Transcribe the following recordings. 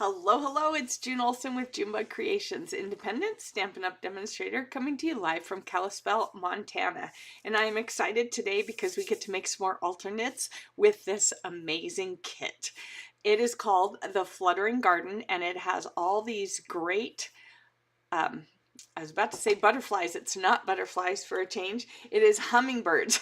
Hello, it's June Olson with Junebug Creations, independent Stampin' Up! Demonstrator coming to you live from Kalispell, Montana. And I am excited today because we get to make some more alternates with this amazing kit. It is called the Fluttering Garden, and it has all these great, I was about to say butterflies. It's not butterflies for a change. It is hummingbirds.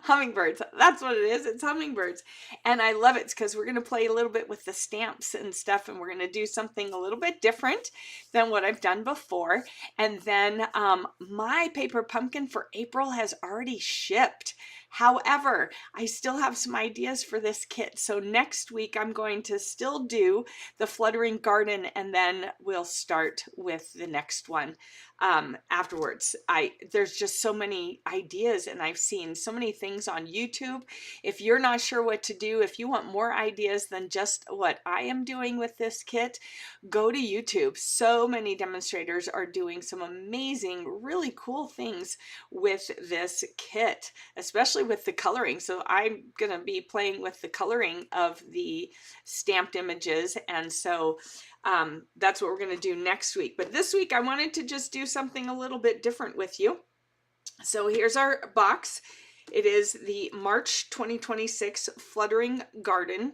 Hummingbirds, that's what it is. It's hummingbirds, and I love it because we're going to play a little bit with the stamps and stuff, and we're going to do something a little bit different than what I've done before. And then my paper pumpkin for April has already shipped. However, I still have some ideas for this kit, so next week I'm going to still do the Fluttering Garden, and then we'll start with the next one afterwards. There's just so many ideas, and I've seen so many things on YouTube. If you're not sure what to do, if you want more ideas than just what I am doing with this kit, go to YouTube. So many demonstrators are doing some amazing, really cool things with this kit, especially with the coloring. So I'm going to be playing with the coloring of the stamped images, and so that's what we're going to do next week. But this week I wanted to just do something a little bit different with you. So here's our box. It is the March 2026 Fluttering Garden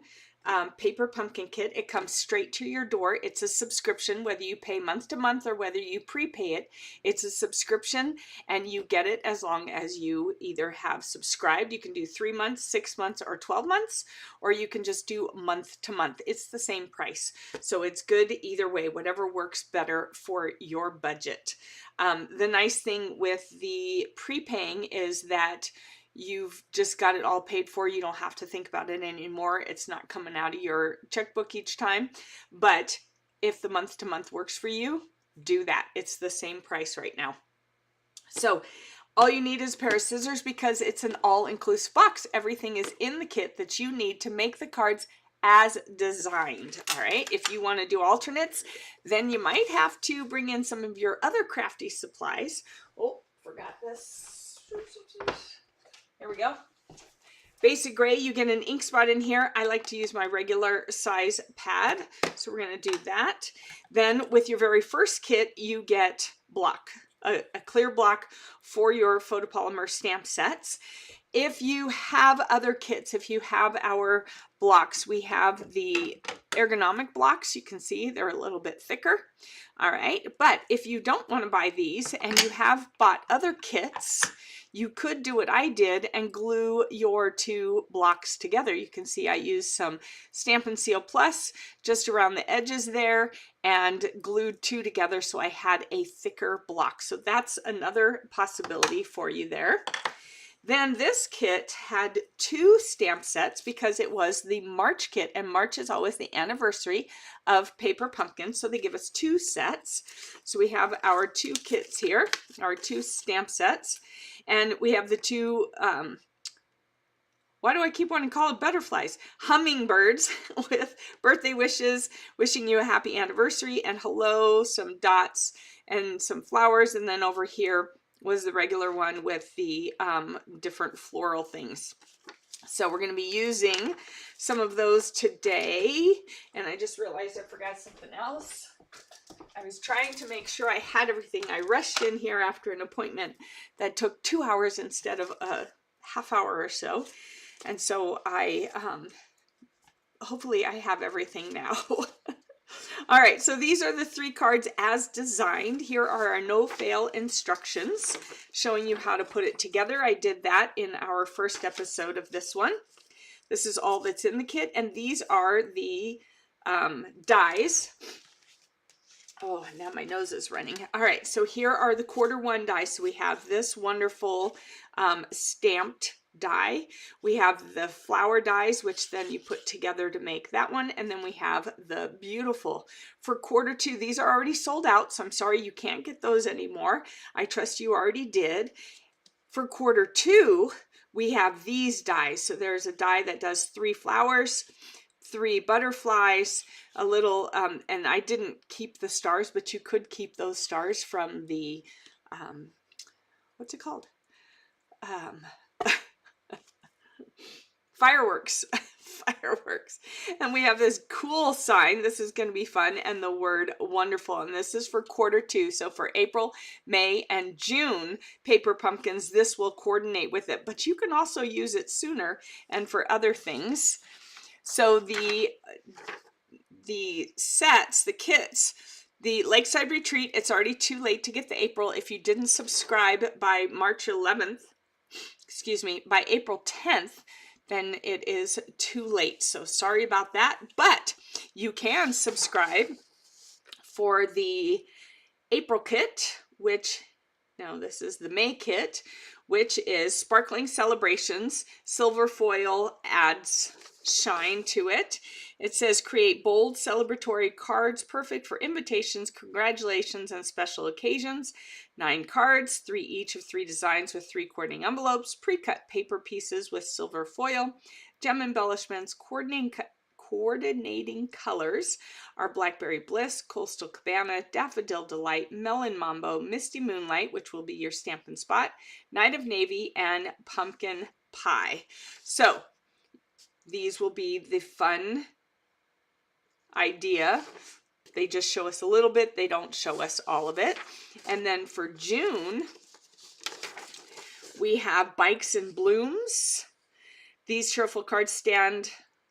paper pumpkin kit. It comes straight to your door. It's a subscription, whether you pay month to month or whether you prepay it. It's a subscription, and you get it as long as you either have subscribed. You can do 3 months, 6 months, or 12 months, or you can just do month to month. It's the same price. So it's good either way, whatever works better for your budget. The nice thing with the prepaying is that you've just got it all paid for. You don't have to think about it anymore. It's not coming out of your checkbook each time. But if the month to month works for you, do that. It's the same price right now. So all you need is a pair of scissors because it's an all-inclusive box. Everything is in the kit that you need to make the cards as designed. All right, if you want to do alternates, then you might have to bring in some of your other crafty supplies. Oh, forgot this. There we go. Basic gray, you get an ink spot in here. I like to use my regular size pad, so we're going to do that. Then with your very first kit, you get block, a clear block for your photopolymer stamp sets. If you have other kits, if you have our blocks, we have the ergonomic blocks. You can see they're a little bit thicker. All right, but if you don't want to buy these and you have bought other kits, you could do what I did and glue your two blocks together. You can see I used some Stampin' Seal Plus just around the edges there and glued two together so I had a thicker block. So that's another possibility for you there. Then this kit had 2 stamp sets because it was the March kit, and March is always the anniversary of Paper Pumpkin, so they give us 2 sets. So we have our 2 kits here, our 2 stamp sets, and we have the 2, why do I keep wanting to call it butterflies? Hummingbirds with birthday wishes, wishing you a happy anniversary, and hello, some dots and some flowers, and then over here was the regular one with the different floral things. So we're going to be using some of those today. And I just realized I forgot something else. I was trying to make sure I had everything. I rushed in here after an appointment that took 2 hours instead of a half hour or so. And so I, hopefully I have everything now. All right, so these are the 3 cards as designed. Here are our no-fail instructions showing you how to put it together. I did that in our first episode of this one. This is all that's in the kit, and these are the dies. Oh, now my nose is running. All right, so here are the quarter-1 dies. So we have this wonderful stamped die. We have the flower dies, which then you put together to make that one. And then we have the beautiful for quarter-2. These are already sold out, so I'm sorry you can't get those anymore. I trust you already did. For quarter-2, we have these dies. So there's a die that does 3 flowers, 3 butterflies, a little, and I didn't keep the stars, but you could keep those stars from the, what's it called? Fireworks fireworks. And we have this cool sign. This is going to be fun. And the word wonderful. And this is for Q2. So for April, May, and June paper pumpkins, this will coordinate with it. But you can also use it sooner and for other things. So the sets, the kits, the Lakeside Retreat, it's already too late to get the April. If you didn't subscribe by March 11th, excuse me, by April 10th, then it is too late. So sorry about that, but you can subscribe for the April kit, which, no, this is the May kit, which is Sparkling Celebrations. Silver foil adds shine to it. It says create bold celebratory cards perfect for invitations, congratulations, and special occasions. 9 cards, 3 each of 3 designs with 3 coordinating envelopes, pre-cut paper pieces with silver foil, gem embellishments, coordinating colors are Blackberry Bliss, Coastal Cabana, Daffodil Delight, Melon Mambo, Misty Moonlight, which will be your Stampin' Spot, Night of Navy, and Pumpkin Pie. So these will be the fun idea. They just show us a little bit. They don't show us all of it. And then for June, we have Bikes and Blooms. These cheerful cards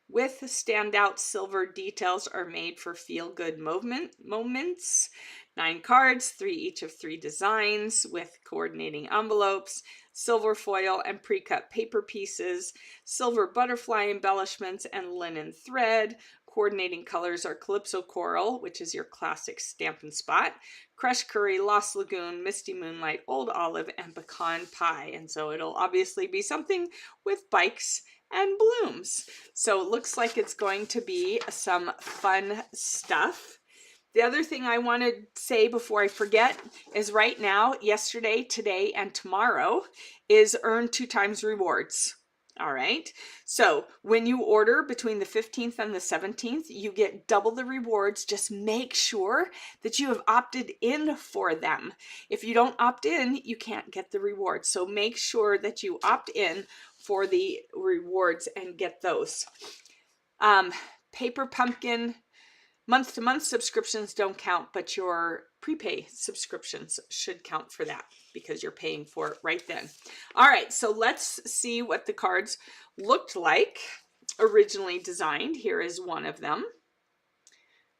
with standout silver details are made for feel-good moments. 9 cards, 3 each of 3 designs with coordinating envelopes, silver foil and pre-cut paper pieces, silver butterfly embellishments, and linen thread. Coordinating colors are Calypso Coral, which is your classic Stampin' Spot, Crushed Curry, Lost Lagoon, Misty Moonlight, Old Olive, and Pecan Pie. And so it'll obviously be something with bikes and blooms. So it looks like it's going to be some fun stuff. The other thing I want to say before I forget is right now, yesterday, today, and tomorrow is earn 2 times rewards. All right. So when you order between the 15th and the 17th, you get double the rewards. Just make sure that you have opted in for them. If you don't opt in, you can't get the rewards. So make sure that you opt in for the rewards and get those. Paper Pumpkin month-to-month subscriptions don't count, but your prepay subscriptions should count for that because you're paying for it right then. All right, so let's see what the cards looked like originally designed. Here is one of them.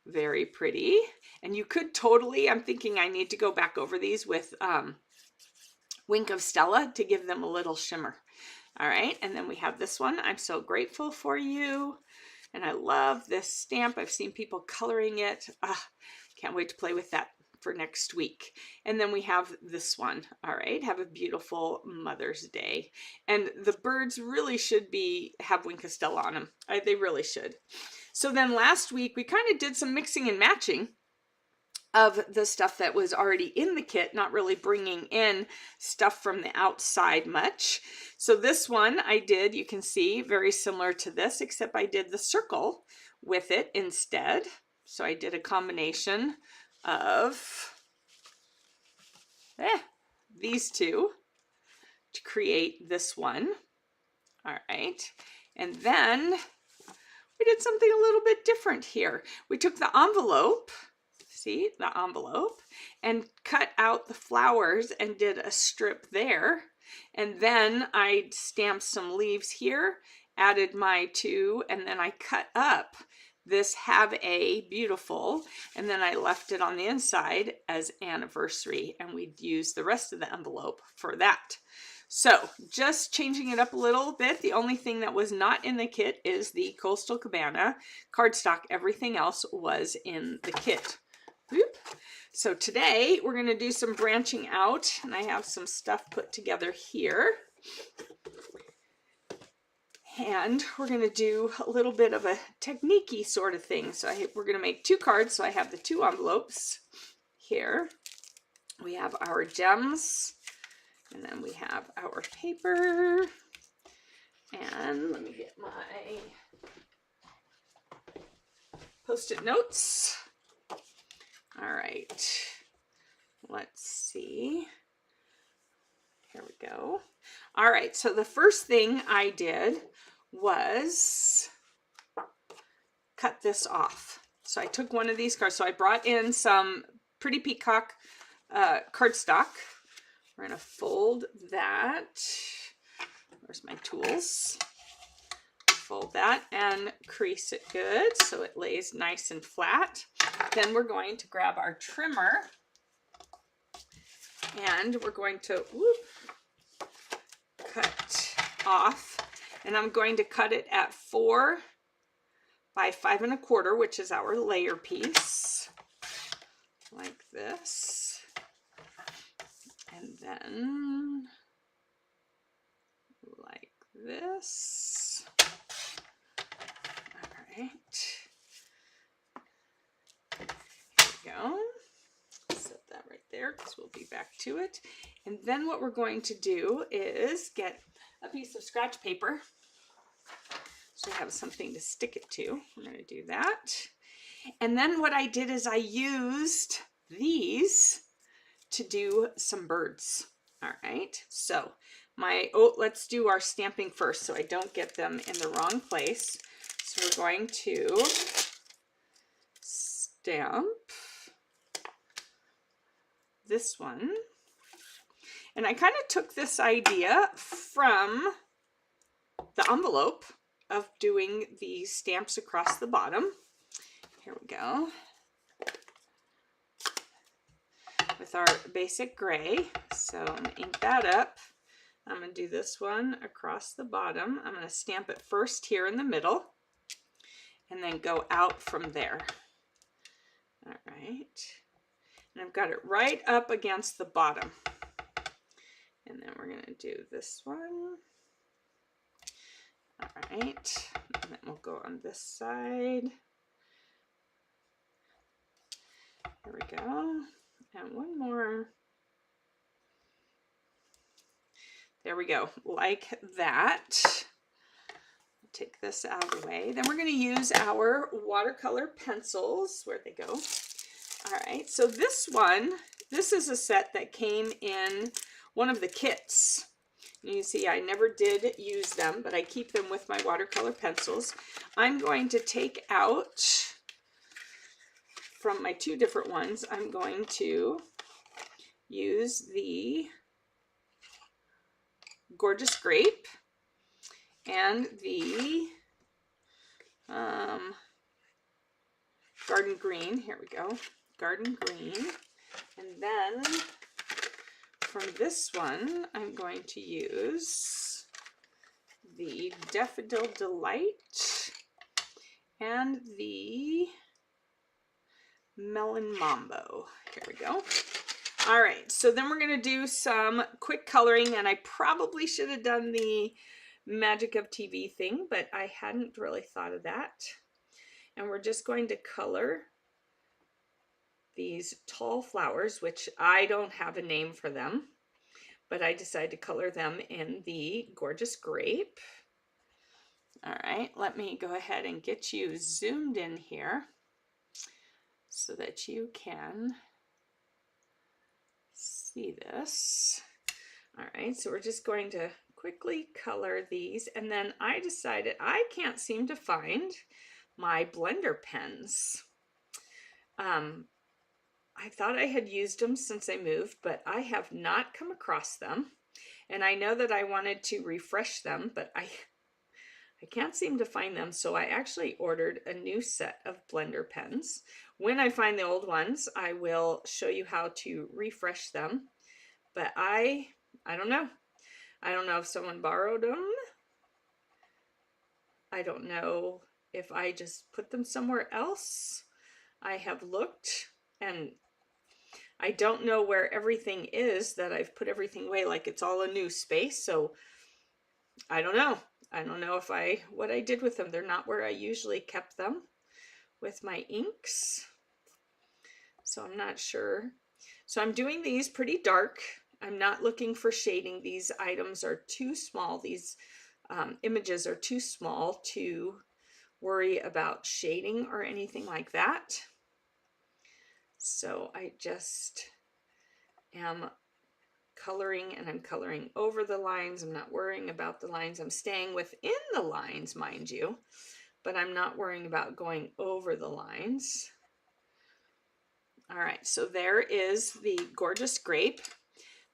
Very pretty. And you could totally, I'm thinking I need to go back over these with Wink of Stella to give them a little shimmer. All right, and then we have this one. I'm so grateful for you. And I love this stamp. I've seen people coloring it. Can't wait to play with that for next week. And then we have this one. All right, have a beautiful Mother's Day. And the birds really should have Wink of Stella on them. They really should. So then last week we kind of did some mixing and matching of the stuff that was already in the kit, not really bringing in stuff from the outside much. So this one I did, you can see, very similar to this, except I did the circle with it instead. So I did a combination of these two to create this one. All right, and then we did something a little bit different here. We took the envelope, see the envelope, and cut out the flowers and did a strip there. And then I stamped some leaves here, added my 2, and then I cut up this Have a Beautiful, and then I left it on the inside as anniversary, and we'd use the rest of the envelope for that. So just changing it up a little bit. The only thing that was not in the kit is the Coastal Cabana cardstock. Everything else was in the kit. Whoop. So today we're going to do some branching out, and I have some stuff put together here. And we're going to do a little bit of a technique-y sort of thing. So we're going to make 2 cards. So I have the 2 envelopes here. We have our gems, and then we have our paper. And let me get my Post-it notes. All right, let's see. Here we go. All right, so the first thing I did was cut this off. So I took one of these cards. So I brought in some Pretty Peacock cardstock. We're going to fold that. Where's my tools? Fold that and crease it good so it lays nice and flat. Then we're going to grab our trimmer and we're going to cut off, and I'm going to cut it at 4 by 5 1/4, which is our layer piece, like this. And then like this. All right. Here we go. Set that right there because we'll be back to it. And then what we're going to do is get a piece of scratch paper so we have something to stick it to. We're going to do that. And then what I did is I used these to do some birds. All right, so let's do our stamping first so I don't get them in the wrong place. So we're going to stamp this one. And I kind of took this idea from the envelope of doing the stamps across the bottom. Here we go. With our basic gray. So I'm going to ink that up. I'm going to do this one across the bottom. I'm going to stamp it first here in the middle and then go out from there. All right. And I've got it right up against the bottom. And then we're going to do this one. All right. And then we'll go on this side. There we go. And one more. There we go, like that. Take this out of the way. Then we're going to use our watercolor pencils. Where'd they go? All right, so this is a set that came in one of the kits. You see, I never did use them, but I keep them with my watercolor pencils. I'm going to take out, from my 2 different ones, I'm going to use the Gorgeous Grape and the Garden Green. Here we go, Garden Green. And then from this one, I'm going to use the Daffodil Delight and the Melon Mambo. Here we go. All right, so then we're going to do some quick coloring, and I probably should have done the Magic of TV thing, but I hadn't really thought of that. And we're just going to color these tall flowers, which I don't have a name for them, but I decided to color them in the Gorgeous Grape. All right, let me go ahead and get you zoomed in here so that you can see this. All right, so we're just going to quickly color these, and then I decided I can't seem to find my blender pens. I thought I had used them since I moved, but I have not come across them, and I know that I wanted to refresh them, but I can't seem to find them, so I actually ordered a new set of blender pens. When I find the old ones, I will show you how to refresh them, but I don't know. I don't know if someone borrowed them. I don't know if I just put them somewhere else. I have looked, and I don't know where everything is that I've put everything away, like it's all a new space, so I don't know. I don't know if what I did with them. They're not where I usually kept them with my inks, so I'm not sure. So I'm doing these pretty dark. I'm not looking for shading. These items are too small. These images are too small to worry about shading or anything like that. So I just am coloring, and I'm coloring over the lines. I'm not worrying about the lines. I'm staying within the lines, mind you, but I'm not worrying about going over the lines. All right, so there is the gorgeous grape.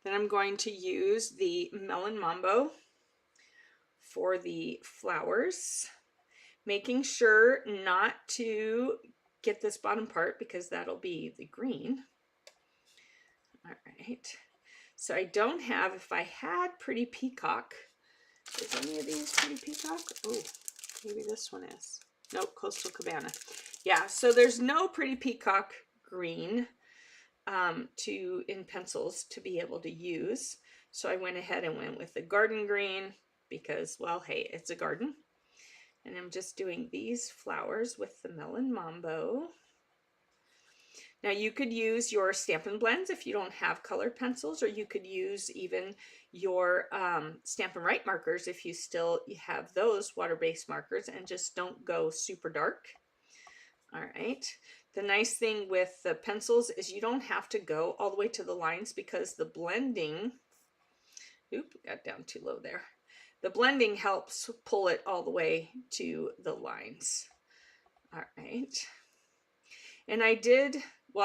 Then I'm going to use the Melon Mambo for the flowers, making sure not to get this bottom part because that'll be the green. All right, so I don't have, if I had Pretty Peacock, is any of these Pretty Peacock? Oh, maybe this one is. Nope, Coastal Cabana. Yeah, so there's no Pretty Peacock green in pencils to be able to use. So I went ahead and went with the garden green because, well, hey, it's a garden. And I'm just doing these flowers with the Melon Mambo. Now you could use your Stampin' Blends if you don't have colored pencils, or you could use even your Stampin' Write markers if you still have those water-based markers and just don't go super dark. All right. The nice thing with the pencils is you don't have to go all the way to the lines because the blending, got down too low there. The blending helps pull it all the way to the lines. All right. And I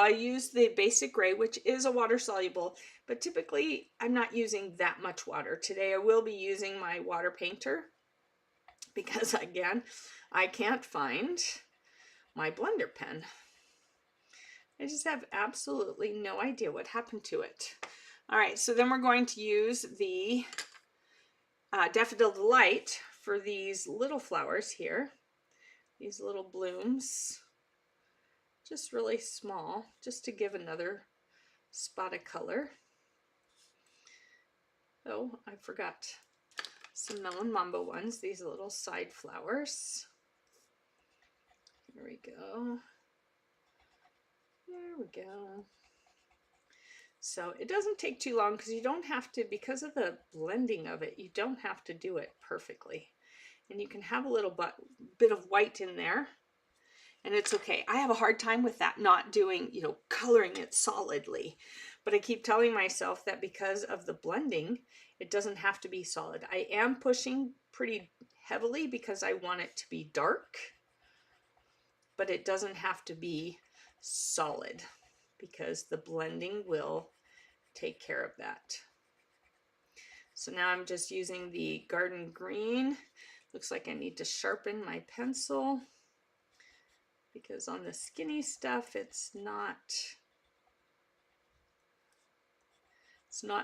used the basic gray, which is a water soluble, but typically I'm not using that much water. Today I will be using my water painter because, again, I can't find my blender pen. I just have absolutely no idea what happened to it. All right, so then we're going to use the Daffodil Delight for these little flowers here, these little blooms, just really small, just to give another spot of color. Oh, I forgot some Melon Mambo ones, these little side flowers. There we go. There we go. So it doesn't take too long because you don't have to, because of the blending of it, you don't have to do it perfectly. And you can have a little bit of white in there, and it's okay. I have a hard time with that, not doing, coloring it solidly. But I keep telling myself that because of the blending, it doesn't have to be solid. I am pushing pretty heavily because I want it to be dark, but it doesn't have to be solid because the blending will take care of that. So now I'm just using the garden green. Looks like I need to sharpen my pencil because on the skinny stuff it's not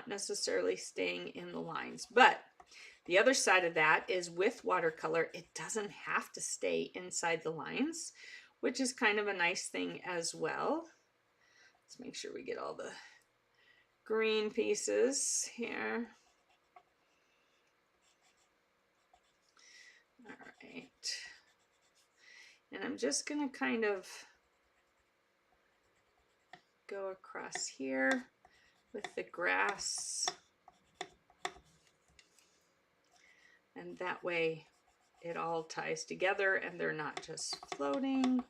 necessarily staying in the lines. But the other side of that is with watercolor, it doesn't have to stay inside the lines, which is kind of a nice thing as well. Let's make sure we get all the green pieces here. All right. And I'm just going to kind of go across here with the grass. And that way it all ties together and they're not just floating.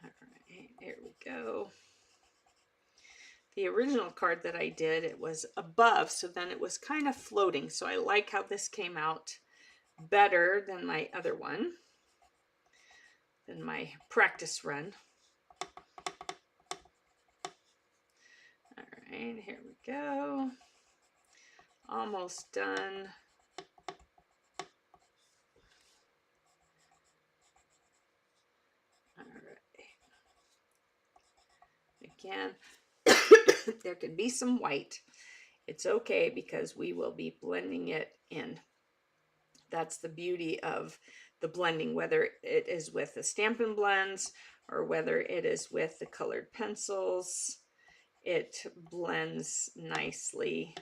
All right, here we go. The original card that I did, it was above, so then it was kind of floating. So I like how this came out better than my other one, than my practice run. All right, here we go. Almost done. All right. Again, there could be some white. It's okay because we will be blending it in. That's the beauty of the blending, whether it is with the Stampin' Blends or whether it is with the colored pencils. It blends nicely.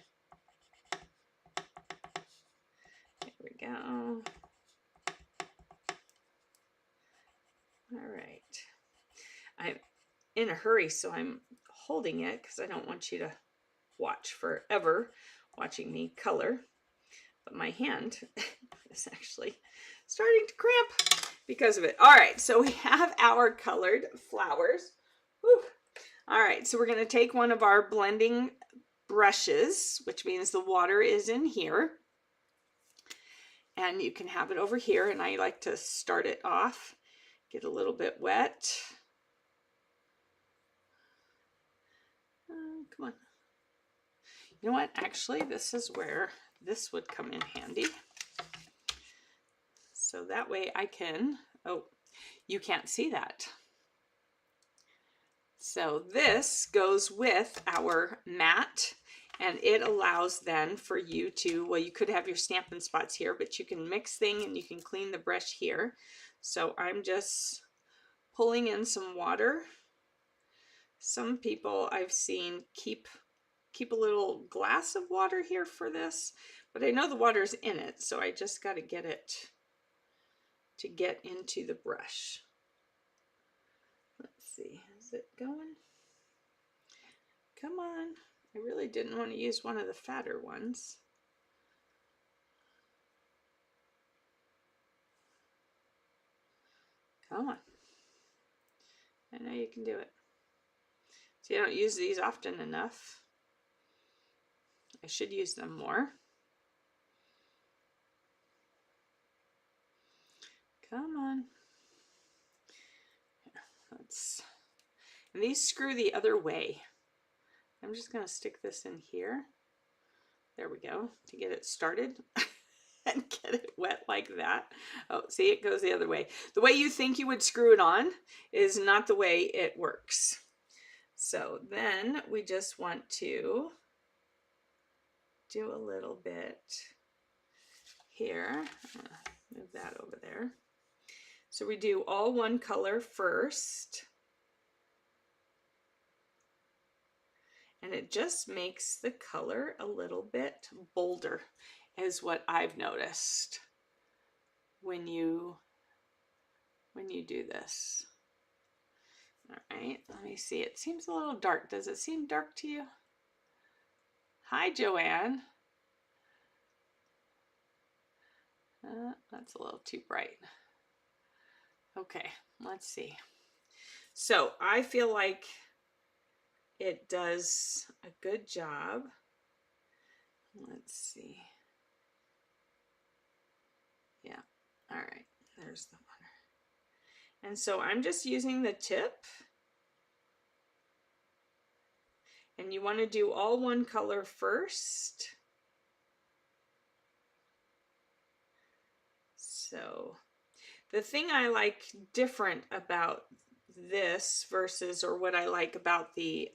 There we go. All right. I'm in a hurry, so I'm holding it because I don't want you to watch forever watching me color. But my hand is actually starting to cramp because of it. All right, so we have our colored flowers. Whew. All right, so we're going to take one of our blending brushes, which means the water is in here. And you can have it over here, and I like to start it off, get a little bit wet. Come on. You know what? Actually, this is where this would come in handy. So that way I can, oh, you can't see that. So this goes with our mat, and it allows then for you to, well, you could have your Stampin' Spots here, but you can mix things and you can clean the brush here. So I'm just pulling in some water. Some people I've seen keep a little glass of water here for this, but I know the water's in it, so I just got to get it to get into the brush. Let's see, is it going? Come on. I really didn't want to use one of the fatter ones. Come on. I know you can do it. See, I don't use these often enough. I should use them more. Come on. And these screw the other way. I'm just going to stick this in here. There we go, to get it started and get it wet like that. Oh, see, it goes the other way. The way you think you would screw it on is not the way it works. So then we just want to do a little bit here. Move that over there. So we do all one color first. And it just makes the color a little bit bolder, is what I've noticed when you do this. All right, let me see. It seems a little dark. Does it seem dark to you? Hi, Joanne. That's a little too bright. Okay, let's see. So I feel like it does a good job. Let's see. Yeah, all right, there's the one. And so I'm just using the tip. And you want to do all one color first. So the thing I like different about this versus, or what I like about the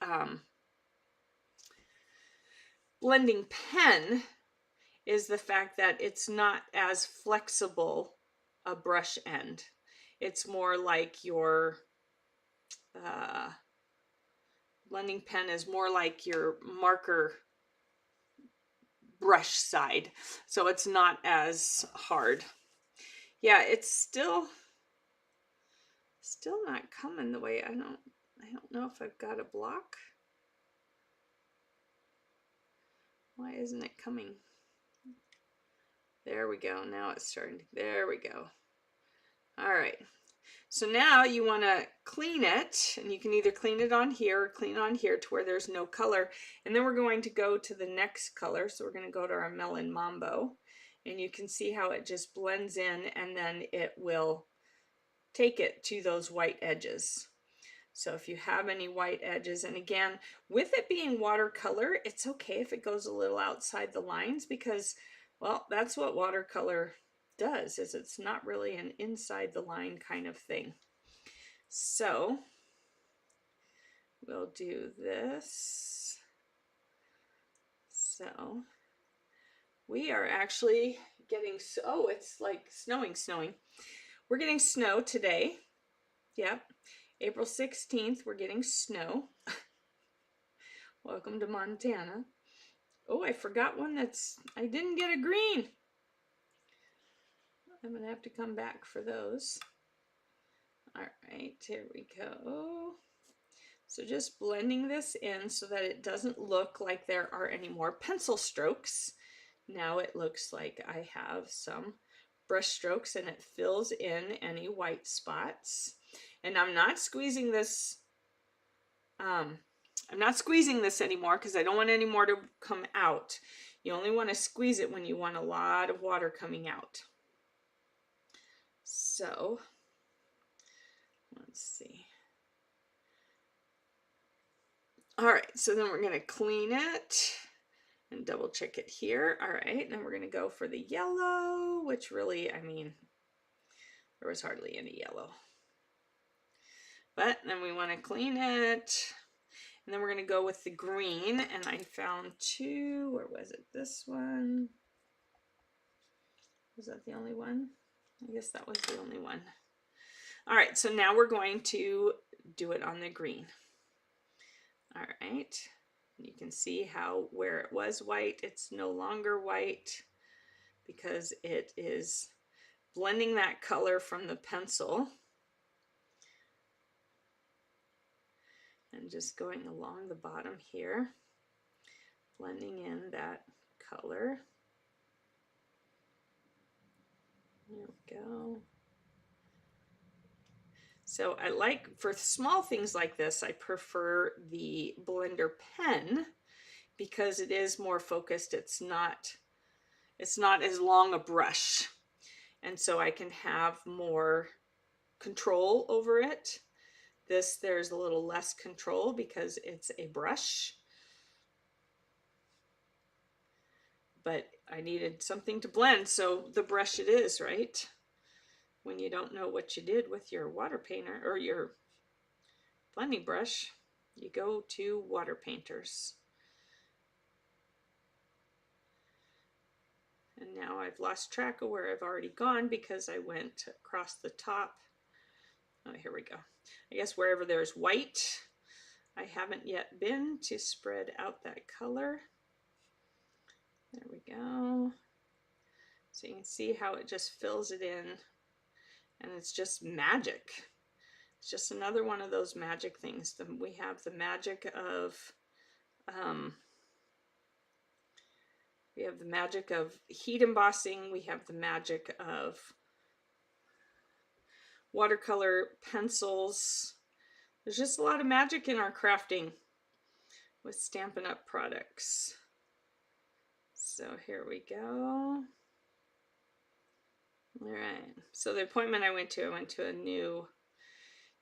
blending pen, is the fact that it's not as flexible a brush end. It's more like your blending pen is more like your marker brush side, so it's not as hard. Yeah, it's still not coming the way I don't know if I've got a block. Why isn't it coming? There we go. Now it's starting. There we go. All right. So now you want to clean it, and you can either clean it on here or clean on here to where there's no color. And then we're going to go to the next color. So we're going to go to our Melon Mambo, and you can see how it just blends in, and then it will take it to those white edges. So if you have any white edges, and again, with it being watercolor, it's okay if it goes a little outside the lines, because, well, that's what watercolor does, is it's not really an inside the line kind of thing. So we'll do this. So we are actually getting, oh, it's like snowing. We're getting snow today. Yep. April 16th, we're getting snow. Welcome to Montana. Oh, I forgot one I didn't get a green. I'm gonna have to come back for those. All right, here we go. So just blending this in so that it doesn't look like there are any more pencil strokes. Now it looks like I have some brush strokes, and it fills in any white spots. And I'm not squeezing this. I'm not squeezing this anymore because I don't want any more to come out. You only want to squeeze it when you want a lot of water coming out. So let's see. All right, so then we're going to clean it and double check it here. All right, and then we're going to go for the yellow, which really, I mean, there was hardly any yellow. But then we want to clean it. And then we're going to go with the green. And I found two. Where was it? This one. Was that the only one? I guess that was the only one. All right, so now we're going to do it on the green. All right. You can see how where it was white, it's no longer white because it is blending that color from the pencil. And just going along the bottom here, blending in that color. There we go. So I like, for small things like this, I prefer the blender pen because it is more focused. It's not as long a brush. And so I can have more control over it. There's a little less control because it's a brush. But I needed something to blend, so the brush it is, right? When you don't know what you did with your water painter or your blending brush, you go to water painters. And now I've lost track of where I've already gone because I went across the top. Oh, here we go. I guess wherever there's white, I haven't yet been to spread out that color. There we go. So you can see how it just fills it in, and it's just magic. It's just another one of those magic things. We have the magic of heat embossing. We have the magic of watercolor pencils. There's just a lot of magic in our crafting with Stampin' Up! Products. So here we go. All right, so the appointment I went to a new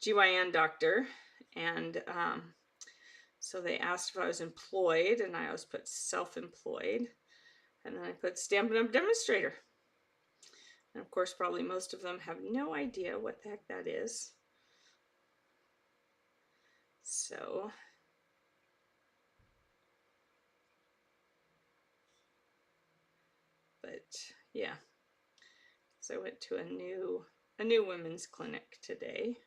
GYN doctor, and so they asked if I was employed, and I always put self-employed, and then I put Stampin' Up! Demonstrator. And of course, probably most of them have no idea what the heck that is. So, but yeah, so I went to a new women's clinic today.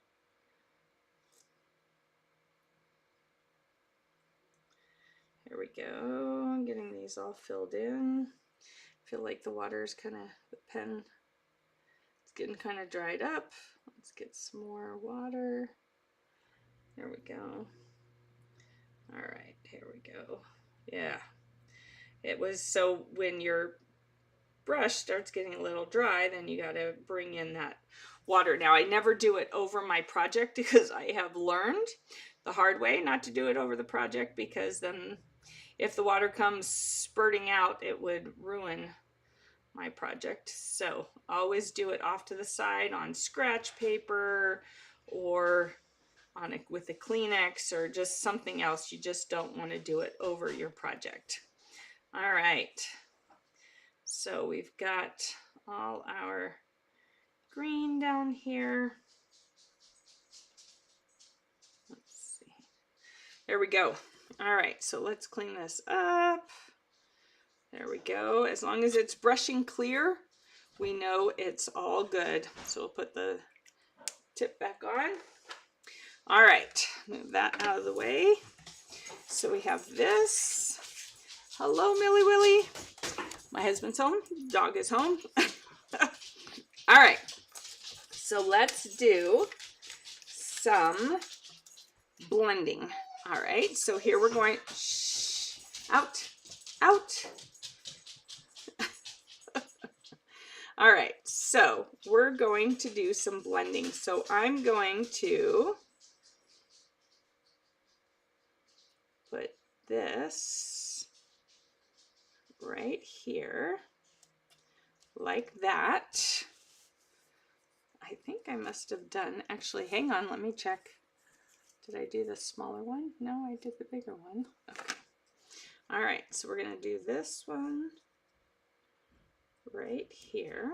Here we go. I'm getting these all filled in. I feel like the water is kind of, the pen, it's getting kind of dried up. Let's get some more water. There we go. All right, here we go. Yeah. It was, so when your brush starts getting a little dry, then you got to bring in that water. Now, I never do it over my project because I have learned the hard way not to do it over the project, because then if the water comes spurting out, it would ruin my project. So always do it off to the side on scratch paper or on with a Kleenex or just something else. You just don't want to do it over your project. All right. So we've got all our green down here. Let's see. There we go. All right, so let's clean this up. There we go. As long as it's brushing clear, we know it's all good. So we'll put the tip back on. All right, move that out of the way. So we have this. Hello, Millie Willie. My husband's home, dog is home. All right, so let's do some blending. All right, so here we're going, shh, out. All right, so we're going to do some blending. So I'm going to put this right here, like that. I think I must have done, actually, hang on, let me check. Did I do the smaller one? No, I did the bigger one. Okay. All right, so we're gonna do this one right here,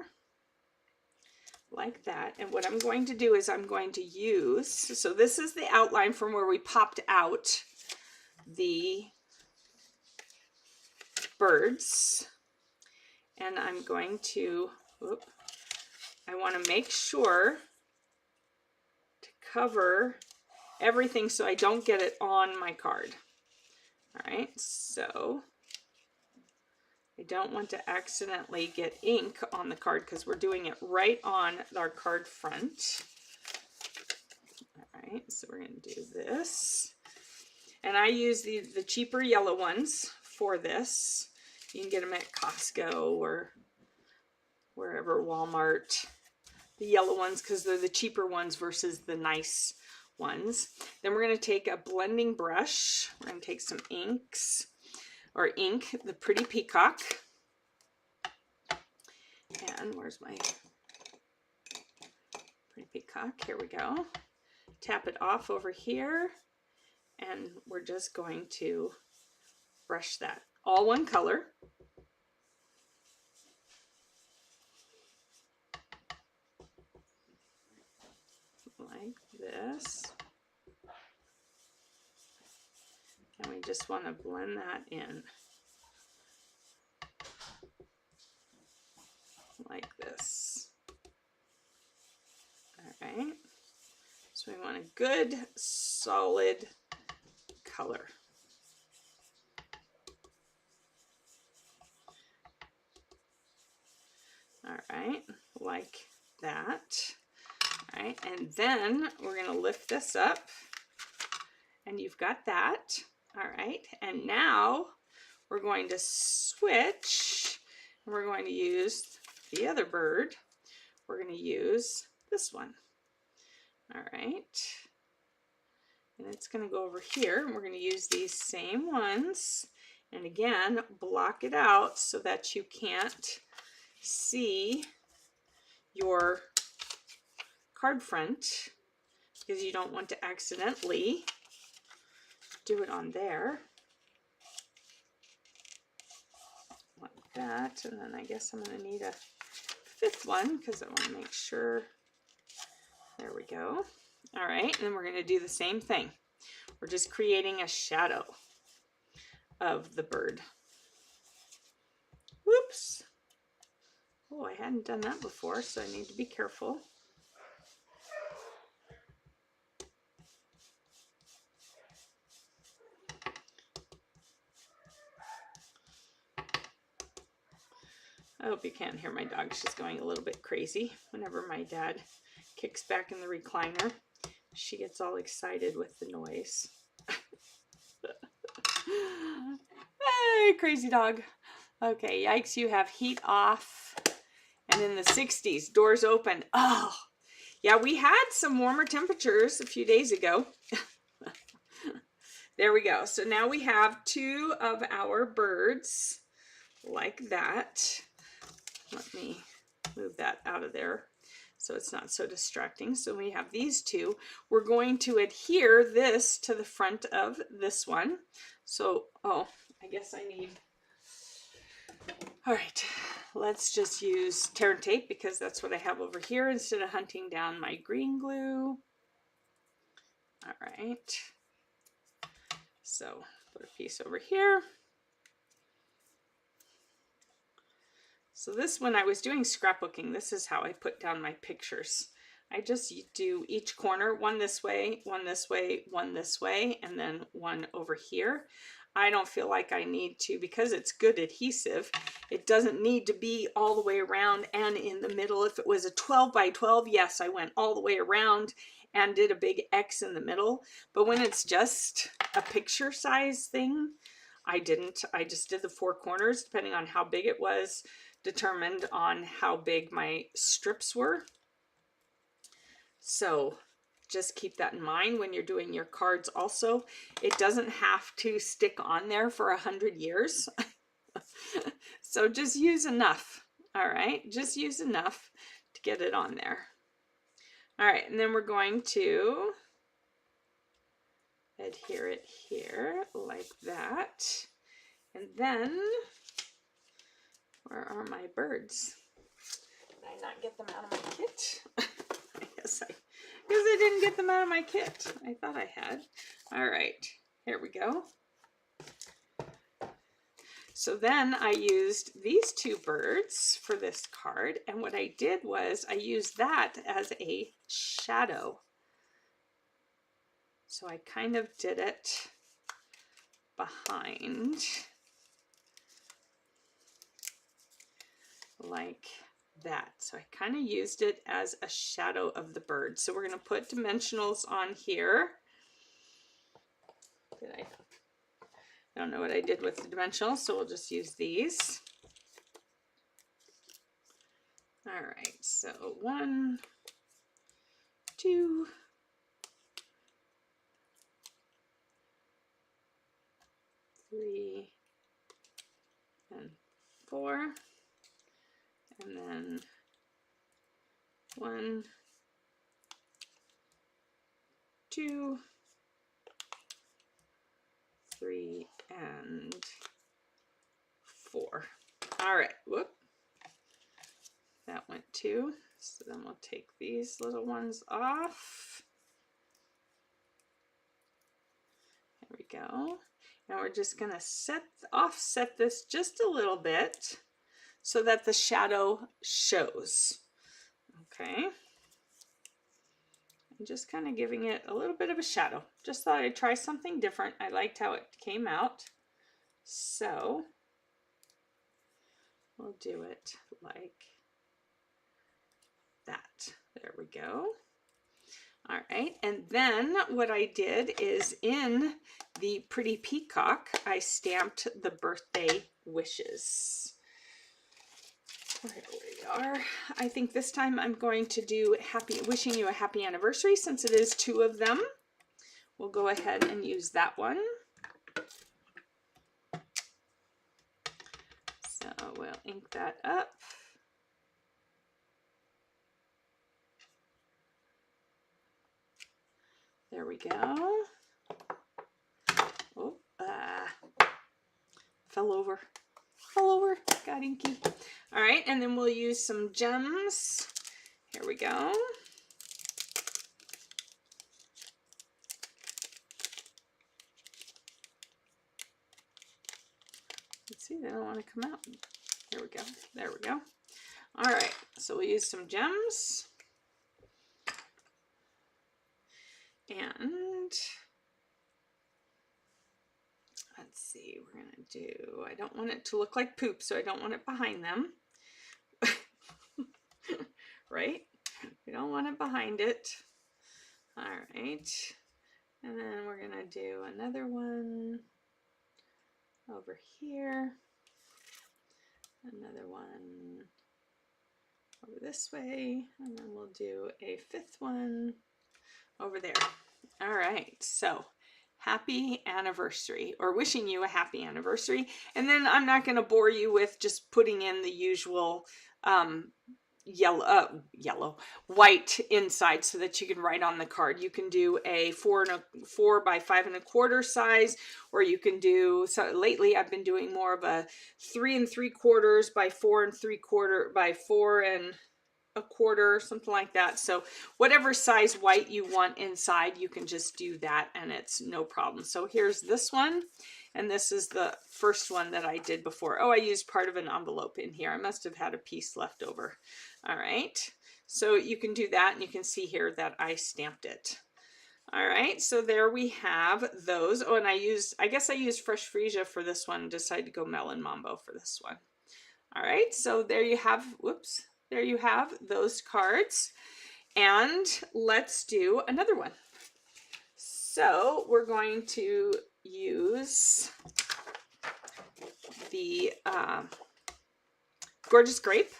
like that. And what I'm going to do is I'm going to use, so this is the outline from where we popped out the birds. And I'm going to, I want to make sure to cover everything so I don't get it on my card. All right, so I don't want to accidentally get ink on the card because we're doing it right on our card front. All right, so we're going to do this. And I use the cheaper yellow ones for this. You can get them at Costco or wherever, Walmart. The yellow ones because they're the cheaper ones versus the nice ones. Then we're going to take a blending brush. We're going to take some inks, or ink, the Pretty Peacock. And where's my Pretty Peacock? Here we go. Tap it off over here. And we're just going to brush that. All one color. Like this. And we just want to blend that in. Like this. All right. So we want a good, solid color. All right, like that. All right, and then we're going to lift this up, and you've got that. All right, and now we're going to switch, and we're going to use the other bird. We're going to use this one. All right, and it's going to go over here, and we're going to use these same ones, and again, block it out so that you can't see your card front, because you don't want to accidentally do it on there. Like that, and then I guess I'm going to need a fifth one because I want to make sure. There we go. All right, and then we're going to do the same thing. We're just creating a shadow of the bird. Whoops. Oh, I hadn't done that before, so I need to be careful. I hope you can't hear my dog. She's going a little bit crazy. Whenever my dad kicks back in the recliner, she gets all excited with the noise. Hey, crazy dog. Okay, yikes, you have heat off. And in the 60s, doors open. Oh, yeah, we had some warmer temperatures a few days ago. There we go. So now we have two of our birds like that. Let me move that out of there so it's not so distracting. So we have these two. We're going to adhere this to the front of this one. So, oh, I guess I need... All right, let's just use tear and tape because that's what I have over here instead of hunting down my green glue. All right, so put a piece over here. So this, when I was doing scrapbooking, this is how I put down my pictures. I just do each corner, one this way, one this way, one this way, and then one over here. I don't feel like I need to, because it's good adhesive, it doesn't need to be all the way around and in the middle. If it was a 12 by 12, yes, I went all the way around and did a big X in the middle. But when it's just a picture size thing, I didn't. I just did the four corners, depending on how big it was, determined on how big my strips were. So just keep that in mind when you're doing your cards also. It doesn't have to stick on there for 100 years. So just use enough. All right, just use enough to get it on there. All right, and then we're going to adhere it here like that. And then, where are my birds? Did I not get them out of my kit? I guess I didn't get them out of my kit. I thought I had. All right, here we go. So then I used these two birds for this card, and what I did was I used that as a shadow. So I kind of did it behind like that. So I kind of used it as a shadow of the bird. So we're going to put dimensionals on here. I don't know what I did with the dimensionals, so we'll just use these. All right, so 1, 2, 3, and 4, and then 1, 2, 3, and 4. All right, whoop. That went 2. So then we'll take these little ones off. There we go. Now we're just going to offset this just a little bit so that the shadow shows. Okay. I'm just kind of giving it a little bit of a shadow. Just thought I'd try something different. I liked how it came out. So we'll do it like that. There we go. All right, and then what I did is in the pretty peacock, I stamped the birthday wishes. There we are. I think this time I'm going to do wishing you a happy anniversary, since it is 2 of them. We'll go ahead and use that one. So we'll ink that up. There we go. Oh, fell over, got inky. All right, and then we'll use some gems. Here we go. Let's see, they don't want to come out. There we go, there we go. All right, so we'll use some gems. And let's see, we're going to do, I don't want it to look like poop, so I don't want it behind them. Right? We don't want it behind it. All right. And then we're going to do another one over here. Another one over this way. And then we'll do a 5th one over there. All right, so happy anniversary, or wishing you a happy anniversary. And then I'm not going to bore you with just putting in the usual white inside so that you can write on the card. You can do a 4 by 5 1/4 size, or you can do, so lately I've been doing more of a 3 3/4 by 4 3/4 by 4 1/4, something like that. So whatever size white you want inside, you can just do that and it's no problem. So here's this one, and this is the first one that I did before. Oh, I used part of an envelope in here. I must have had a piece left over. All right, so you can do that, and you can see here that I stamped it. All right, so there we have those. Oh, and I guess I used fresh freesia for this one, decided to go melon mambo for this one. All right, so there you have, whoops, there you have those cards. And let's do another one. So we're going to use the Gorgeous Grape.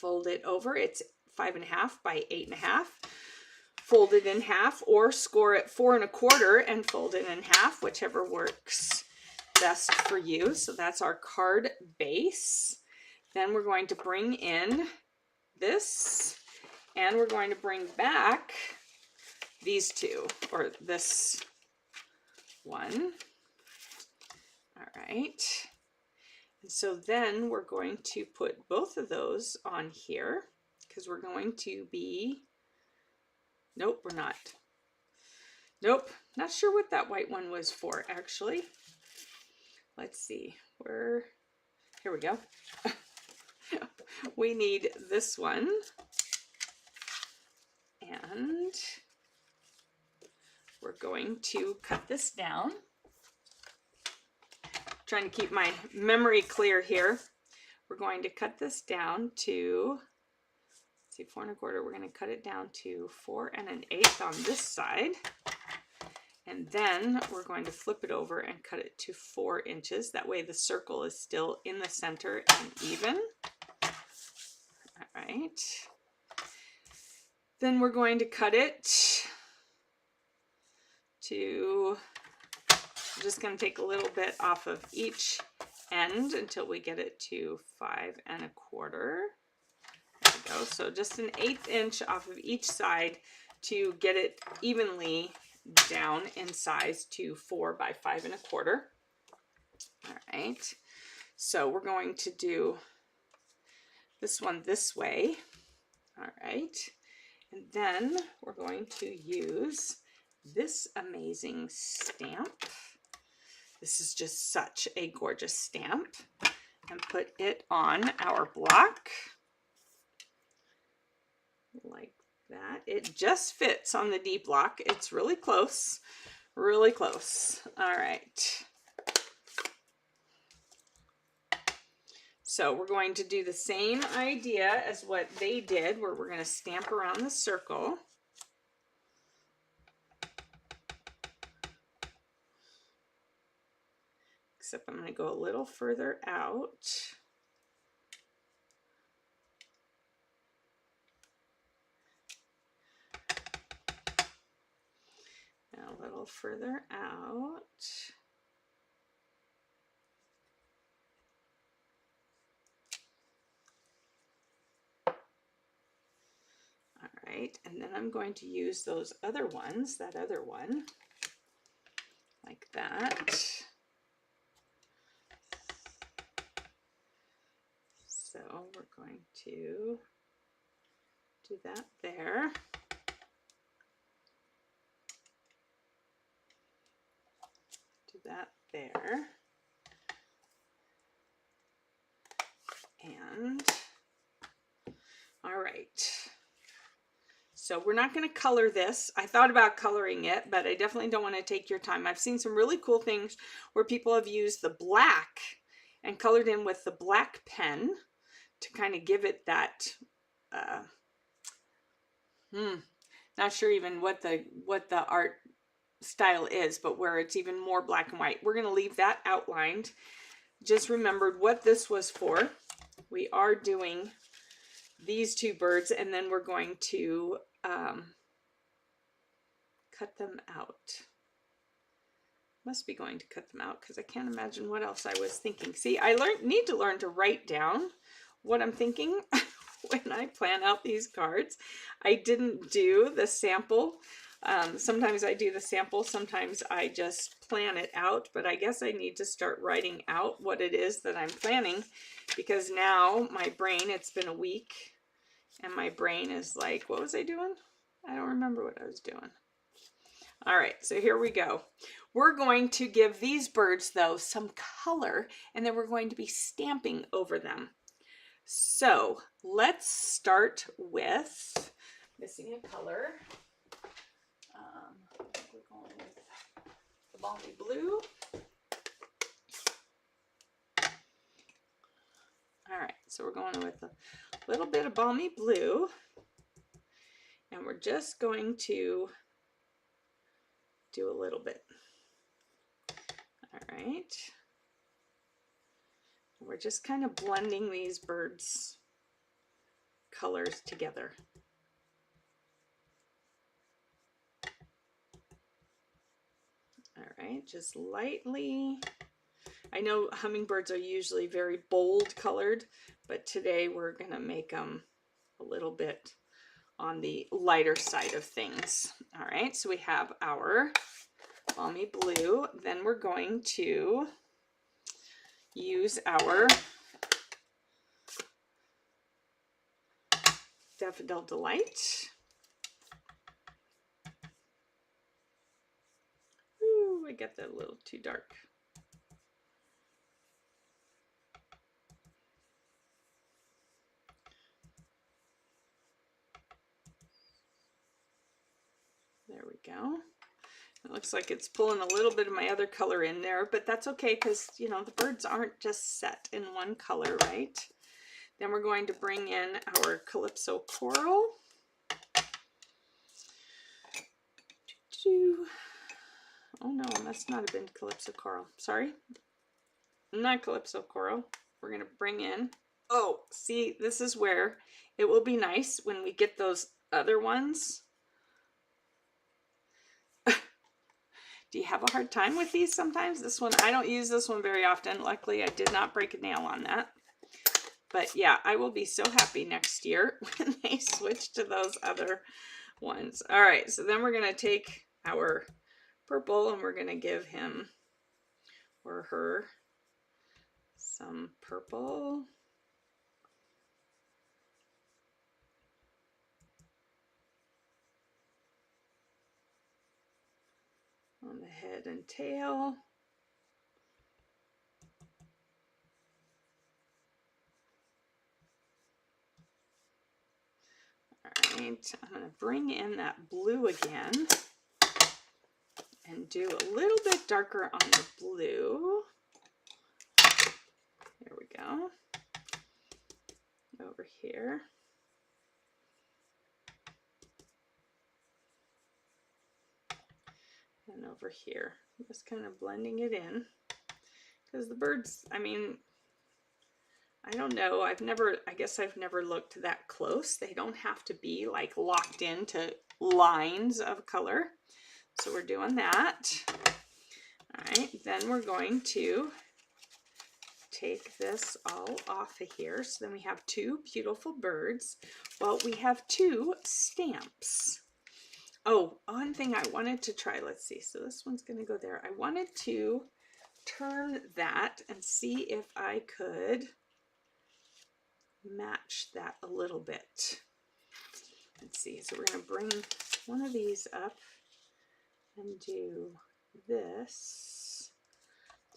Fold it over. It's 5 1/2 by 8 1/2. Fold it in half, or score it 4 1/4 and fold it in half, whichever works best for you. So that's our card base. Then we're going to bring in this, and we're going to bring back these two, or this one. All right. And so then we're going to put both of those on here because we're going to be, nope, we're not. Nope, not sure what that white one was for, actually. Let's see, here we go. We need this one, and we're going to cut this down. Trying to keep my memory clear here. We're going to cut this down to, let's see, 4 1/4. We're going to cut it down to 4 1/8 on this side. And then we're going to flip it over and cut it to 4 inches. That way the circle is still in the center and even. All right. Then we're going to cut it to, I'm just going to take a little bit off of each end until we get it to 5 1/4. There we go. So just an 1/8 inch off of each side to get it evenly down in size to 4 by 5 1/4. All right. So we're going to do this one this way. All right. And then we're going to use this amazing stamp. This is just such a gorgeous stamp, and put it on our block like that. It just fits on the D block. It's really close, really close. All right. So we're going to do the same idea as what they did, where we're going to stamp around the circle. Except I'm going to go a little further out. And a little further out. All right, and then I'm going to use those other ones, that other one, like that. So we're going to do that there. Do that there. And all right. So we're not going to color this. I thought about coloring it, but I definitely don't want to take your time. I've seen some really cool things where people have used the black and colored in with the black pen to kind of give it that, not sure even what the art style is, but where it's even more black and white. We're going to leave that outlined. Just remembered what this was for. We are doing these two birds, and then we're going to cut them out. Must be going to cut them out because I can't imagine what else I was thinking. See, I need to learn to write down what I'm thinking when I plan out these cards. I didn't do the sample. Sometimes I do the sample, sometimes I just plan it out, but I guess I need to start writing out what it is that I'm planning, because now my brain, it's been a week, and my brain is like, what was I doing? I don't remember what I was doing. All right, so here we go. We're going to give these birds, though, some color, and then we're going to be stamping over them. So let's start with missing a color. We're going with the balmy blue. All right, so we're going with a little bit of balmy blue, and we're just going to do a little bit. All right. We're just kind of blending these birds' colors together. All right, just lightly I know hummingbirds are usually very bold colored, but today we're gonna make them a little bit on the lighter side of things. All right, so we have our balmy blue. Then we're going to use our Daffodil Delight. Ooh, I got that a little too dark. There we go. It looks like it's pulling a little bit of my other color in there, but that's okay because, you know, the birds aren't just set in one color, right? Then we're going to bring in our Calypso Coral. Oh no, that's not a been Calypso Coral. Sorry, not Calypso Coral. We're going to bring in, oh, see, this is where it will be nice when we get those other ones. Do you have a hard time with these sometimes? This one, I don't use this one very often. Luckily, I did not break a nail on that. But yeah, I will be so happy next year when they switch to those other ones. All right, so then we're going to take our purple and we're going to give him or her some purple. On the head and tail. All right, I'm going to bring in that blue again and do a little bit darker on the blue. There we go. Over here. And over here. I'm just kind of blending it in because the birds, I mean, I don't know. I guess I've never looked that close. They don't have to be like locked into lines of color. So we're doing that. All right, then we're going to take this all off of here. So then we have two beautiful birds. Well, we have two stamps. Oh, one thing I wanted to try, let's see. So this one's going to go there. I wanted to turn that and see if I could match that a little bit. Let's see. So we're going to bring one of these up and do this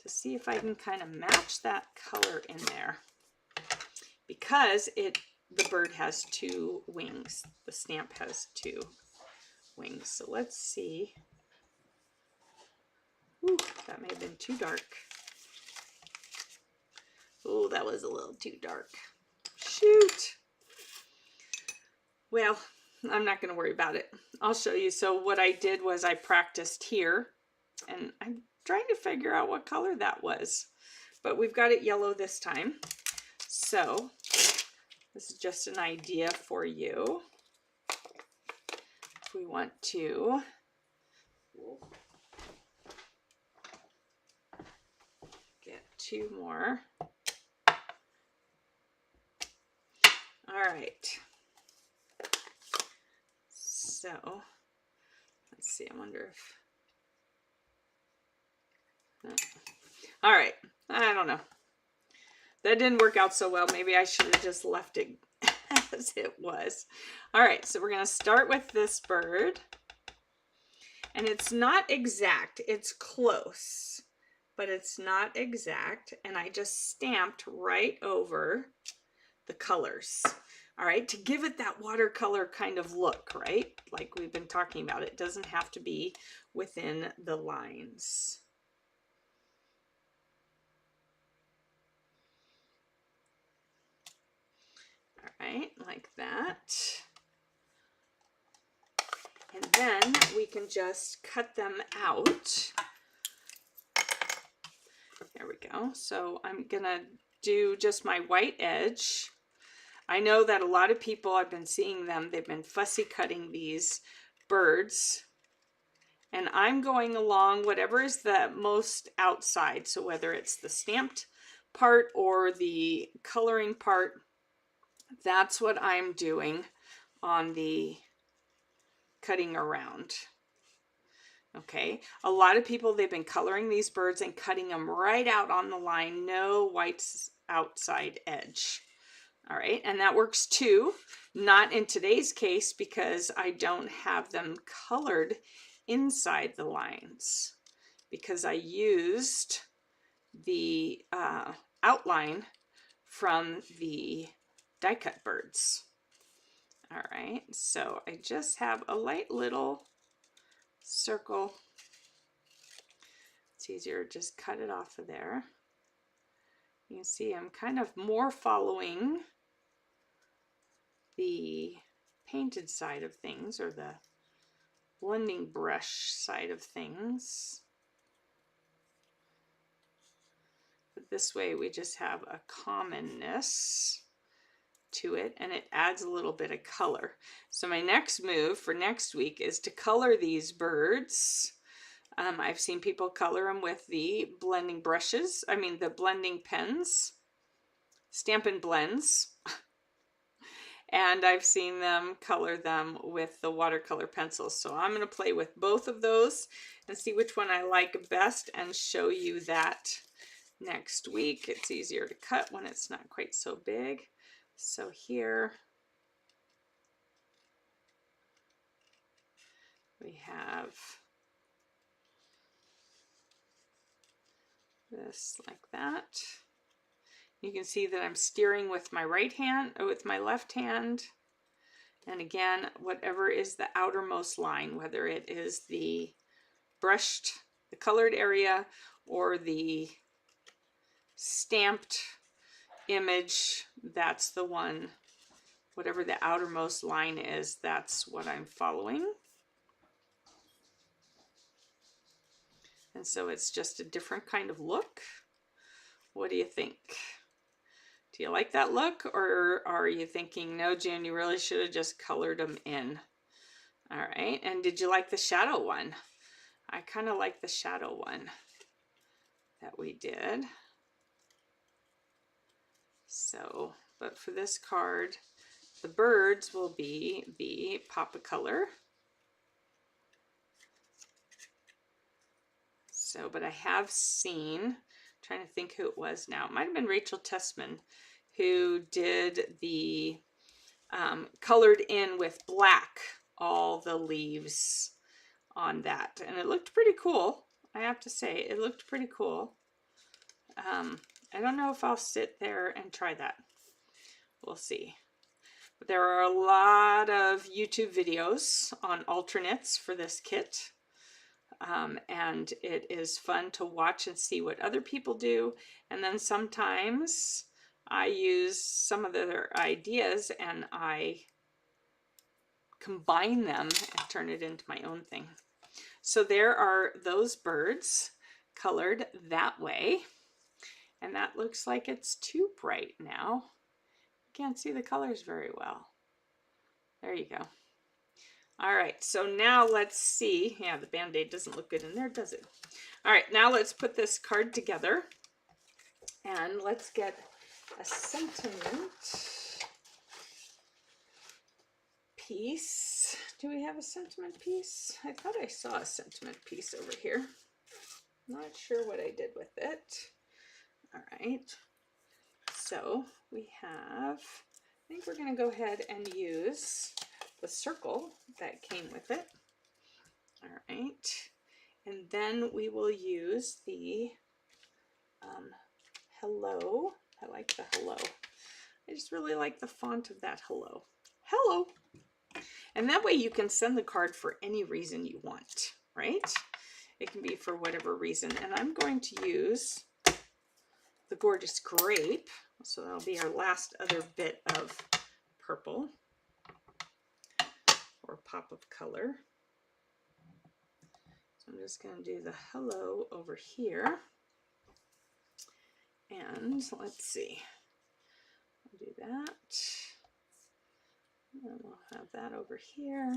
to see if I can kind of match that color in there, because the bird has two wings. The stamp has two wings. So let's see. Ooh, that may have been too dark. Oh, that was a little too dark. Shoot. Well, I'm not going to worry about it. I'll show you. So what I did was I practiced here, and I'm trying to figure out what color that was. But we've got it yellow this time. So this is just an idea for you. If we want to get two more. All right. So let's see. I wonder if. All right. I don't know. That didn't work out so well. Maybe I should have just left it as it was. All right. So we're going to start with this bird. And it's not exact. It's close, but it's not exact. And I just stamped right over the colors. All right, to give it that watercolor kind of look, right? Like we've been talking about, it doesn't have to be within the lines. All right, like that. And then we can just cut them out. There we go. So I'm gonna do just my white edge. I know that a lot of people, I've been seeing them, they've been fussy cutting these birds And I'm going along whatever is the most outside. So whether it's the stamped part or the coloring part, that's what I'm doing on the cutting around. Okay, a lot of people, they've been coloring these birds and cutting them right out on the line, no white outside edge. All right, and that works too. Not in today's case because I don't have them colored inside the lines because I used the outline from the die cut birds. All right, so I just have a light little circle. It's easier to just cut it off of there. You can see I'm kind of more following the painted side of things, or the blending brush side of things. But this way we just have a commonness to it, and it adds a little bit of color. So my next move for next week is to color these birds. I've seen people color them with the blending brushes, the blending pens, Stampin' Blends. And I've seen them color them with the watercolor pencils. So I'm going to play with both of those and see which one I like best and show you that next week. It's easier to cut when it's not quite so big. So here we have this like that. You can see that I'm steering with my right hand, or with my left hand. And again, whatever is the outermost line, whether it is the brushed, the colored area, or the stamped image, that's the one. Whatever the outermost line is, that's what I'm following. And so it's just a different kind of look. What do you think? Do you like that look, or are you thinking, no, June, you really should have just colored them in? All right, and did you like the shadow one? I kind of like the shadow one that we did. So, but for this card, the birds will be the pop of color. So, but I have seen, I'm trying to think who it was now. It might have been Rachel Tessman who did the colored in with black all the leaves on that. And it looked pretty cool. I have to say, it looked pretty cool. I don't know if I'll sit there and try that. We'll see. But there are a lot of YouTube videos on alternates for this kit. And it is fun to watch and see what other people do. And then sometimes I use some of their ideas and I combine them and turn it into my own thing. So there are those birds colored that way. And that looks like it's too bright now. Can't see the colors very well. There you go. All right, so now let's see. Yeah, the Band-Aid doesn't look good in there, does it? All right, now let's put this card together and let's get a sentiment piece. Do we have a sentiment piece? I thought I saw a sentiment piece over here. Not sure what I did with it. All right, so we have, I think we're going to go ahead and use the circle that came with it. All right, and then we will use the hello. I like the hello. I just really like the font of that hello. Hello. And that way you can send the card for any reason you want, right? It can be for whatever reason. And I'm going to use the Gorgeous Grape. So that'll be our last other bit of purple or pop of color. So I'm just going to do the hello over here. And let's see. I'll do that. And we'll have that over here.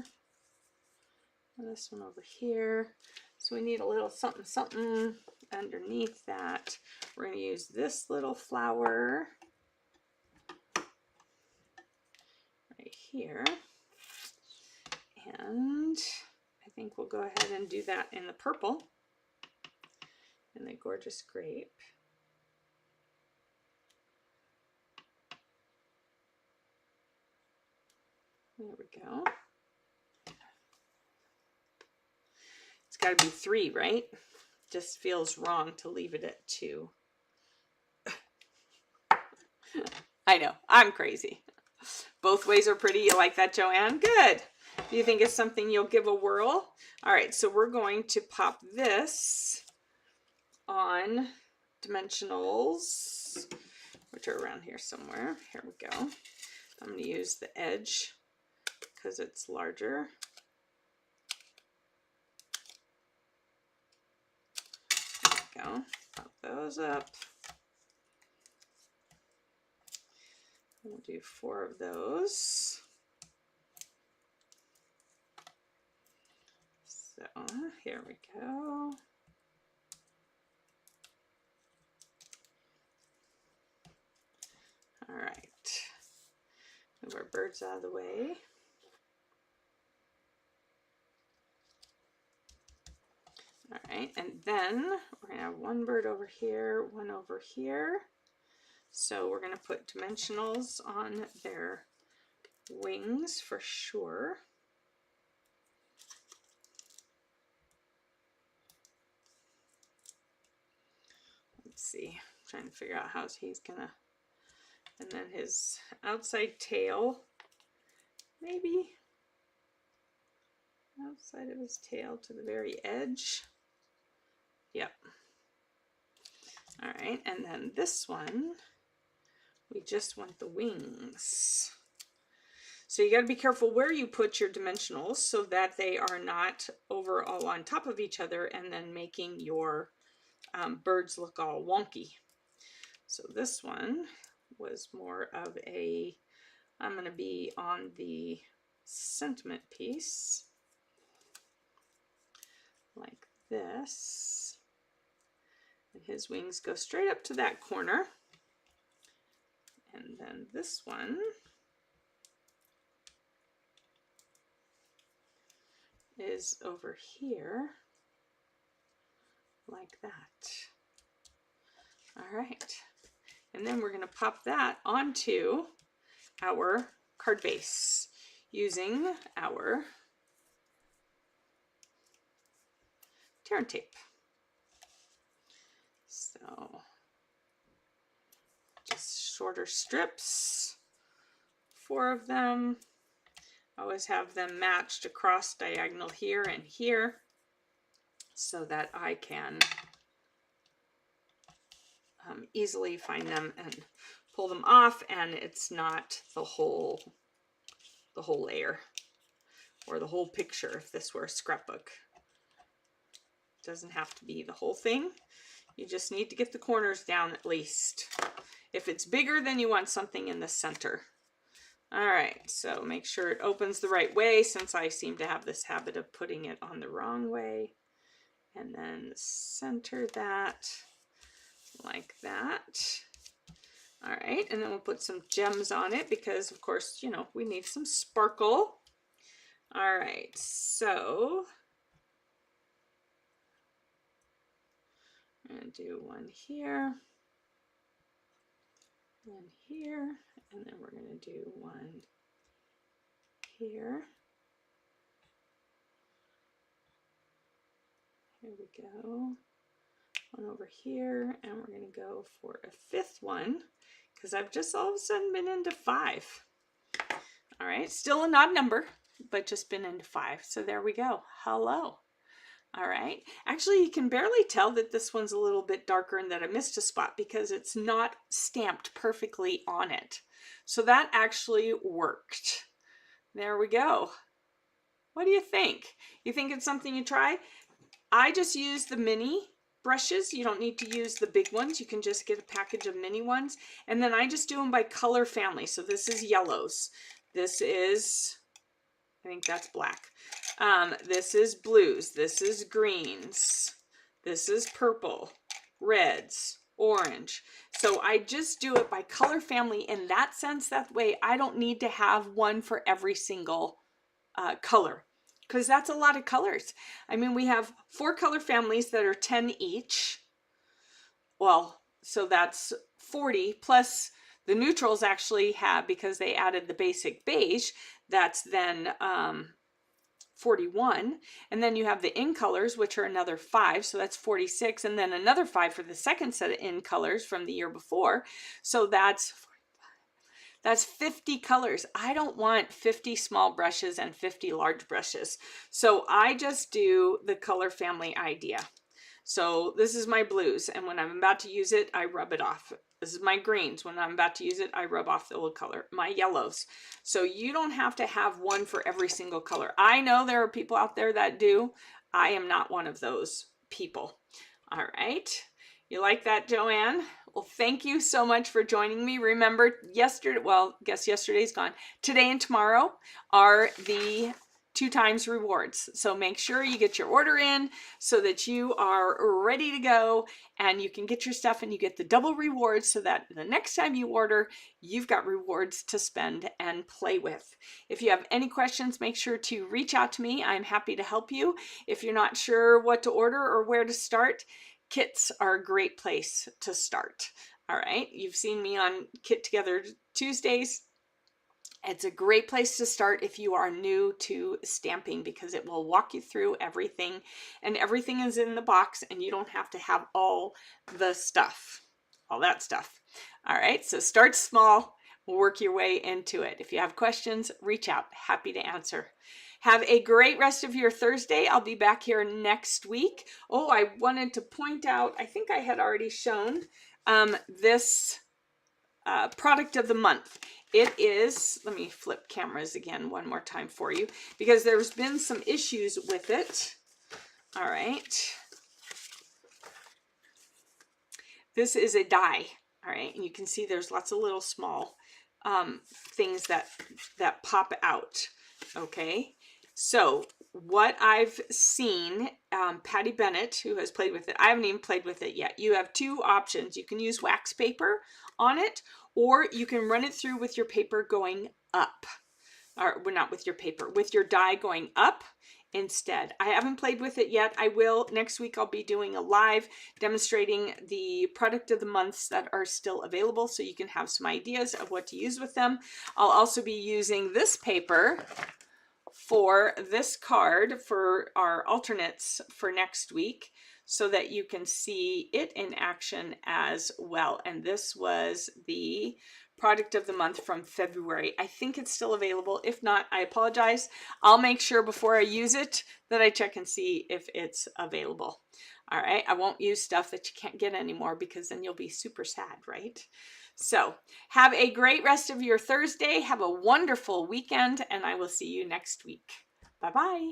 this one over here. So we need a little something something underneath that. We're going to use this little flower right here. And I think we'll go ahead and do that in the purple and the gorgeous grape. There we go. It's got to be 3, right? Just feels wrong to leave it at 2. I know, I'm crazy. Both ways are pretty. You like that, Joanne? Good. Do you think it's something you'll give a whirl? All right, so we're going to pop this on dimensionals, which are around here somewhere. Here we go. I'm going to use the edge because it's larger. There we go. Pop those up. We'll do 4 of those. So here we go. All right. Move our birds out of the way. All right, and then we're going to have 1 bird over here, 1 over here. So we're going to put dimensionals on their wings for sure. Let's see, I'm trying to figure out how he's going to, and then his outside tail, maybe outside of his tail to the very edge. Yep. All right, and then this one, we just want the wings. So you got to be careful where you put your dimensionals so that they are not over all on top of each other and then making your birds look all wonky. So this one was more of a, I'm going to be on the sentiment piece like this. And his wings go straight up to that corner. And then this one is over here like that. All right. And then we're going to pop that onto our card base using our tear and tape. So just shorter strips, 4 of them. Always have them matched across diagonal here and here so that I can easily find them and pull them off, and it's not the whole layer or the whole picture. If this were a scrapbook, it doesn't have to be the whole thing. You just need to get the corners down at least. If it's bigger, then you want something in the center. All right, so make sure it opens the right way, since I seem to have this habit of putting it on the wrong way. And then center that like that. All right, and then we'll put some gems on it because, of course, you know, we need some sparkle. All right, so I'm going to do 1 here, 1 here, and then we're going to do 1 here. Here we go. 1 over here, and we're going to go for a 5th one because I've just all of a sudden been into 5. All right, still an odd number, but just been into 5. So there we go. Hello. All right. Actually, you can barely tell that this one's a little bit darker and that I missed a spot because it's not stamped perfectly on it. So that actually worked. There we go. What do you think? You think it's something you try? I just use the mini brushes. You don't need to use the big ones. You can just get a package of mini ones. And then I just do them by color family. So this is yellows. This is I think that's black. This is blues. This is greens. This is purple, reds, orange. So I just do it by color family in that sense. That way I don't need to have one for every single color, because that's a lot of colors. I mean, we have 4 color families that are 10 each. Well, so that's 40 plus the neutrals actually have, because they added the basic beige, that's then 41. And then you have the in colors, which are another 5, so that's 46, and then another 5 for the second set of in colors from the year before, so that's 50 colors. I don't want 50 small brushes and 50 large brushes, so I just do the color family idea. So this is my blues, and when I'm about to use it, I rub it off. This is my greens. When I'm about to use it, I rub off the old color. My yellows. So you don't have to have one for every single color. I know there are people out there that do. I am not one of those people. All right. You like that, Joanne? Well, thank you so much for joining me. Remember, yesterday, well, I guess yesterday's gone. Today and tomorrow are the 2 times rewards. So make sure you get your order in so that you are ready to go and you can get your stuff and you get the double rewards, so that the next time you order, you've got rewards to spend and play with. If you have any questions, make sure to reach out to me. I'm happy to help you. If you're not sure what to order or where to start, kits are a great place to start. All right, you've seen me on Kit Together Tuesdays. It's a great place to start if you are new to stamping, because it will walk you through everything, and everything is in the box and you don't have to have all the stuff, all that stuff. All right, so start small, work your way into it. If you have questions, reach out. Happy to answer. Have a great rest of your Thursday. I'll be back here next week. Oh, I wanted to point out, I think I had already shown this product of the month. It is, let me flip cameras again one more time for you, because there's been some issues with it. All right. This is a die. All right. And you can see there's lots of little small things that pop out. Okay. So what I've seen, Patty Bennett, who has played with it, I haven't even played with it yet. You have 2 options. You can use wax paper on it, or you can run it through with your paper going up. Or well, not with your paper, with your die going up instead. I haven't played with it yet. I will. Next week I'll be doing a live demonstrating the product of the months that are still available, so you can have some ideas of what to use with them. I'll also be using this paper for this card for our alternates for next week, so that you can see it in action as well. And this was the product of the month from February. I think it's still available. If not, I apologize. I'll make sure before I use it that I check and see if it's available. All right, I won't use stuff that you can't get anymore, because then you'll be super sad, right? So have a great rest of your Thursday. Have a wonderful weekend, and I will see you next week. Bye-bye.